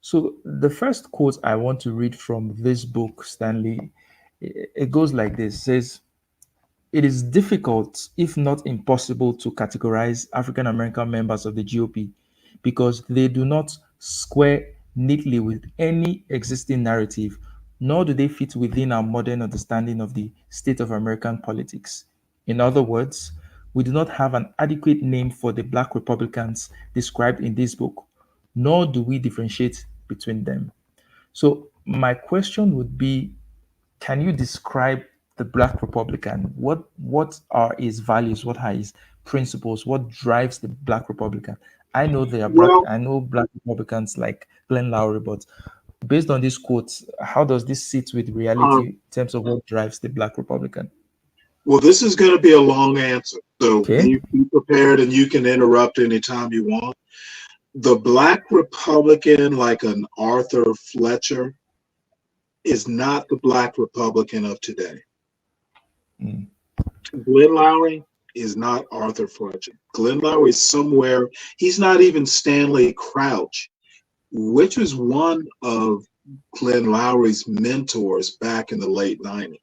So the first quote I want to read from this book, Stanley, it goes like this. It says, it is difficult, if not impossible, to categorize African American members of the GOP because they do not square neatly with any existing narrative, nor do they fit within our modern understanding of the state of American politics. In other words, we do not have an adequate name for the black Republicans described in this book, nor do we differentiate between them. So, my question would be, can you describe the Black Republican? What are his values? What are his principles? What drives the Black Republican? I know there are Well, Black Republicans like Glenn Lowry, but based on these quotes, how does this sit with reality um, in terms of what drives the Black Republican? well, this is going to be a long answer, so Okay. be prepared, and you can interrupt anytime you want. The Black Republican, like an Arthur Fletcher, is not the Black Republican of today. Mm, Glenn Lowry is not Arthur Fletcher. Glenn Lowry is somewhere, he's not even Stanley Crouch, which was one of Glenn Lowry's mentors back in the late 90s.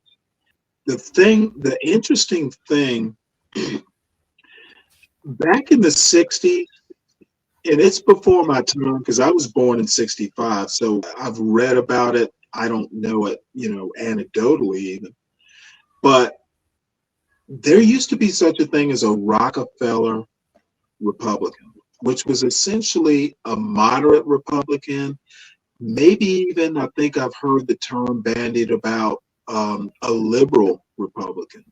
The interesting thing, back in the 60s, and it's before my time because I was born in 65, so I've read about it. I don't know it, anecdotally even. But there used to be such a thing as a Rockefeller Republican, which was essentially a moderate Republican. Maybe even, I think I've heard the term bandied about, a liberal Republican.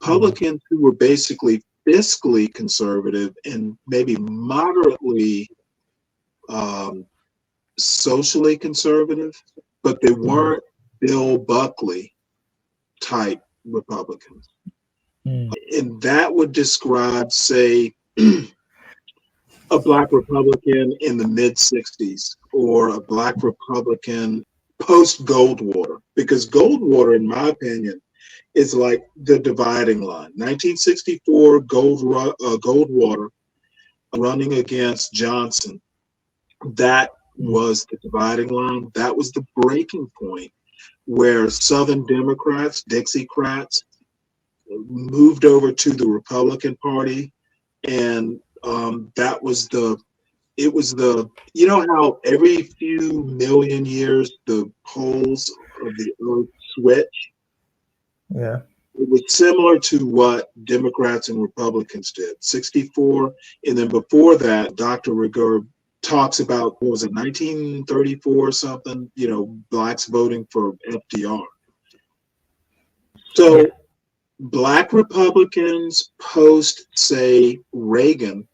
mm, Republicans who were basically fiscally conservative and maybe moderately um, socially conservative, but they mm, weren't Bill Buckley type Republicans. mm, And that would describe, say, a black Republican in the mid 60s or a black Republican post Goldwater, because Goldwater, in my opinion, is like the dividing line. 1964 Goldwater running against Johnson, that mm, was the dividing line. That was the breaking point where Southern Democrats, Dixiecrats, moved over to the Republican Party, and that was the it was the how every few million years the poles of the earth switch. yeah. It was similar to what Democrats and Republicans did. 64, and then before that, Dr. Rigueur talks about, what was it, 1934 or something, blacks voting for FDR. Yeah. So black Republicans post, say, Reagan,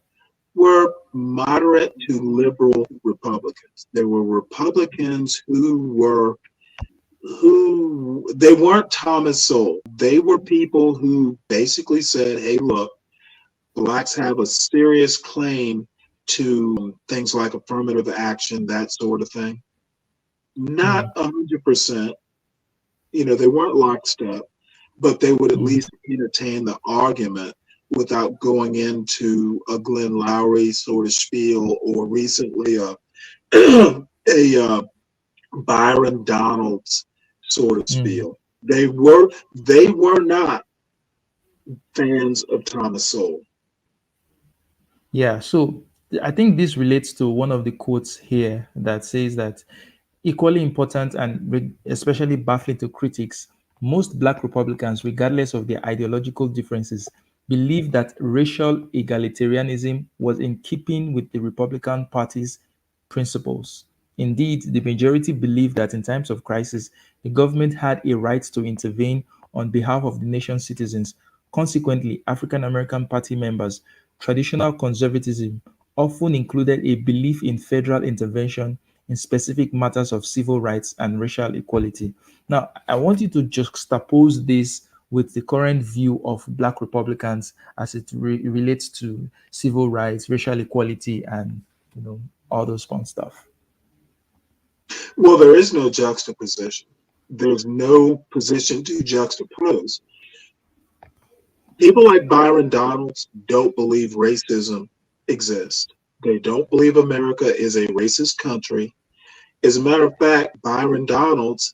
were moderate to liberal Republicans. There were Republicans who they weren't Thomas Sowell. They were people who basically said, "Hey, look, blacks have a serious claim to things like affirmative action, that sort of thing." Not Mm, 100%. They weren't lockstep, but they would at mm, least entertain the argument without going into a Glenn Lowry sort of spiel, or recently a a Byron Donalds sort of mm. spiel. They were not fans of Thomas Sowell. Yeah, so I think this relates to one of the quotes here that says that equally important and especially baffling to critics, most black Republicans, regardless of their ideological differences, believe that racial egalitarianism was in keeping with the Republican Party's principles. Indeed, the majority believe that in times of crisis, the government had a right to intervene on behalf of the nation's citizens. Consequently, African American Party members' traditional conservatism often included a belief in federal intervention in specific matters of civil rights and racial equality. Now, I want you to juxtapose this with the current view of Black Republicans as it relates to civil rights, racial equality, and you know all those fun stuff. Well, there is no juxtaposition. There's no position to juxtapose. People like Byron Donalds don't believe racism exists. They don't believe America is a racist country. As a matter of fact, Byron Donalds,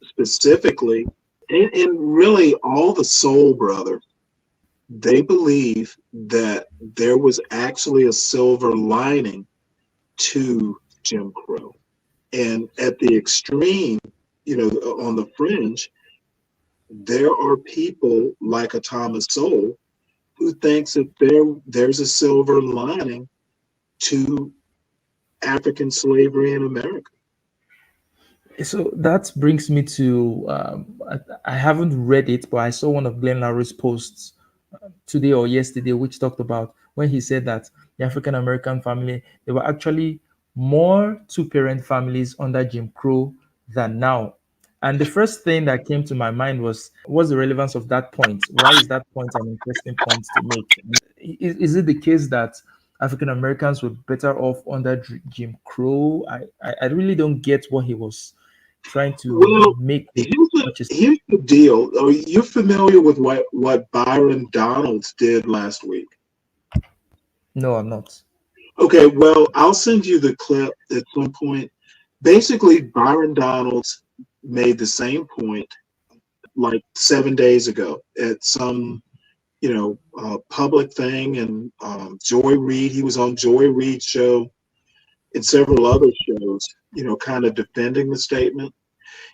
specifically, and really all the Soul Brothers, they believe that there was actually a silver lining to Jim Crow. And at the extreme, on the fringe, there are people like a Thomas Sowell who thinks that there's a silver lining to African slavery in America. So that brings me to I haven't read it, but I saw one of Glenn Lowry's posts today or yesterday, which talked about when he said that the African American family, there were actually more two-parent families under Jim Crow than now. And the first thing that came to my mind was, what's the relevance of that point? Why is that point an interesting point to make? Is it the case that African Americans were better off under Jim Crow? I really don't get what he was trying to Well, make. here's the deal. Are you familiar with what Byron Donalds did last week? No, I'm not. Okay, well, I'll send you the clip at some point. Basically, Byron Donalds made the same point like 7 days ago at some, public thing, and Joy Reid. He was on Joy Reid's show and several other shows, kind of defending the statement.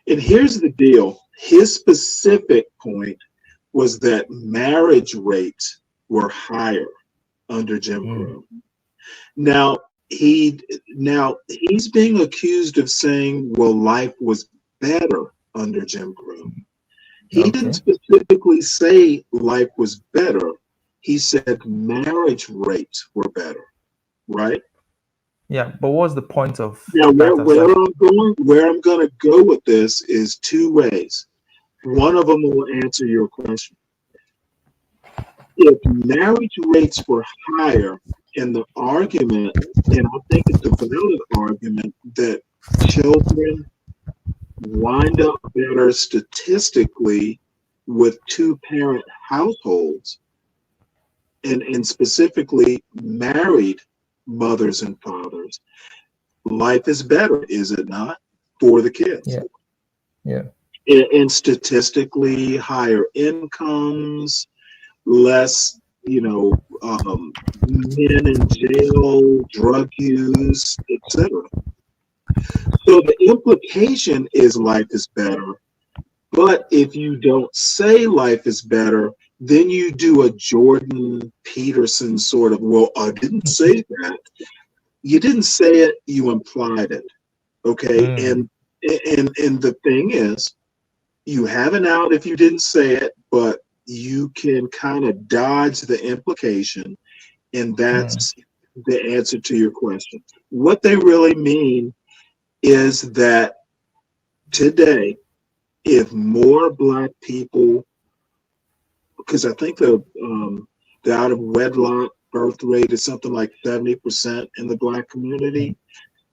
And here's the deal. His specific point was that marriage rates were higher under Jim Crow. Now he's being accused of saying, well, life was better under Jim Crow. He didn't specifically say life was better. He said marriage rates were better, right? Yeah, but what's the point of now? Where I'm going to go with this is two ways. One of them will answer your question. If marriage rates were higher, and the argument, and I think it's a valid argument, that children wind up better statistically with two-parent households, and specifically married mothers and fathers, life is better, is it not, for the kids? Yeah. And statistically, higher incomes, less, men in jail, drug use, etc. So the implication is life is better. But if you don't say life is better, then you do a Jordan Peterson sort of, well, I didn't say that. You didn't say it, you implied it. Okay. And the thing is, you have an out if you didn't say it, but you can kind of dodge the implication. And that's the answer to your question. What they really mean is that today, if more Black people, because I think the out of wedlock birth rate is something like 70% in the Black community.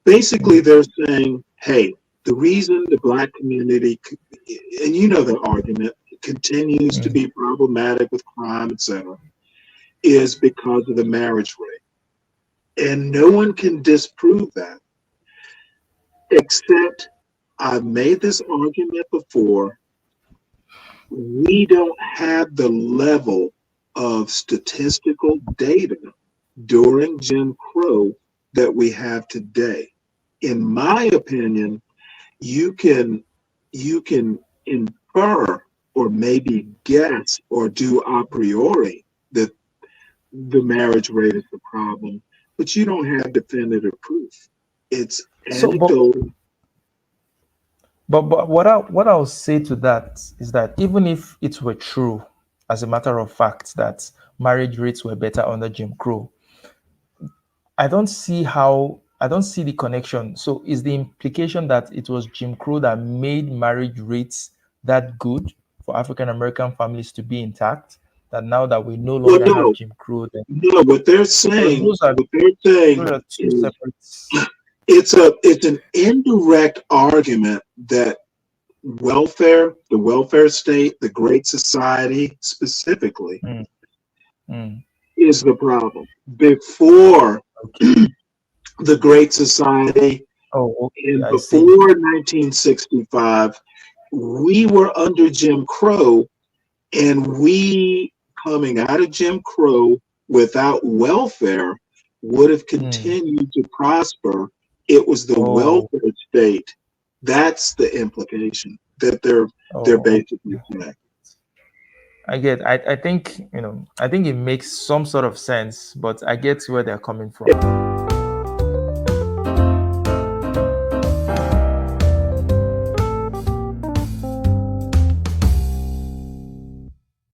Basically, they're saying, hey, the reason the Black community, and the argument, continues to be problematic with crime, etc., is because of the marriage rate. And no one can disprove that, except I've made this argument before. We don't have the level of statistical data during Jim Crow that we have today. In my opinion, you can infer or maybe guess or do a priori that the marriage rate is the problem, but you don't have definitive proof. It's anecdotal. But what I'll say to that is that even if it were true, as a matter of fact, that marriage rates were better under Jim Crow, I don't see the connection. So is the implication that it was Jim Crow that made marriage rates that good for African American families to be intact? That now that we no longer have Jim Crow, then what they're saying, those are two separate. It's an indirect argument that the welfare state, the Great Society specifically, is the problem. Before the Great Society, Oh, okay. And I see. before 1965, we were under Jim Crow, and we coming out of Jim Crow without welfare would have Hmm. continued to prosper. It was the Oh, welfare state. That's the implication that they're oh, basically saying. I get. I think, I think it makes some sort of sense, but I get where they're coming from.